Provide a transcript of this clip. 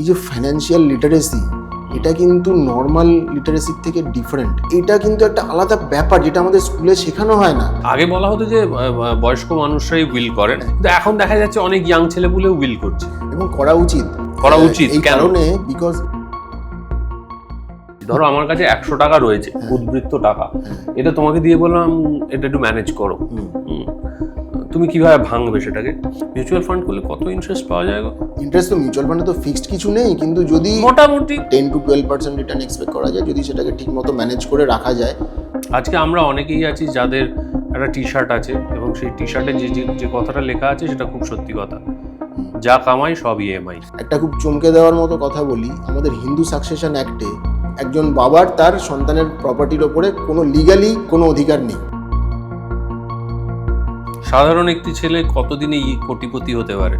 এই যে financial literacy, এটা কিন্তু নর্মাল লিটারেসির থেকে ডিফারেন্ট। এটা কিন্তু একটা আলাদা ব্যাপার যেটা আমাদের স্কুলে শেখানো হয় না। আগে বলা হতো যে বয়স্ক মানুষরাই উইল করেন, কিন্তু এখন দেখা যাচ্ছে অনেক ইয়াং ছেলেপুলেও উইল করছে। এবং করা উচিত এই কারণে, বিকজ ধরো আমার কাছে 100 টাকা রয়েছে, উদ্বৃত্ত টাকা, এটা তোমাকে দিয়ে বললাম এটা একটু ম্যানেজ করো, তুমি কিভাবে ভাঙবে সেটাকে? মিউচুয়াল ফান্ড করলে কত ইন্টারেস্ট পাওয়া যায় গো? ইন্টারেস্ট তো মিউচুয়াল ফান্ডে তো ফিক্সড কিছু নেই, কিন্তু যদি মোটামুটি 10 to 12% রিটার্ন এক্সপেক্ট করা যায়, যদি সেটাকে ঠিক মতো ম্যানেজ করে রাখা যায়। আজকে আমরা অনেকেই আছি যাদের একটা টি শার্ট আছে এবং সেই টি শার্টে যে কথাটা লেখা আছে সেটা খুব সত্যি কথা, যা কামাই সব ইএমআই। একটা খুব চমকে দেওয়ার মতো কথা বলি, আমাদের হিন্দু সাকসেশন অ্যাক্টে একজন বাবার তার সন্তানের প্রপার্টির ওপরে কোনো লিগালি কোনো অধিকার নেই। সাধারণ একটি ছেলে কতদিনে কোটিপতি হতে পারে?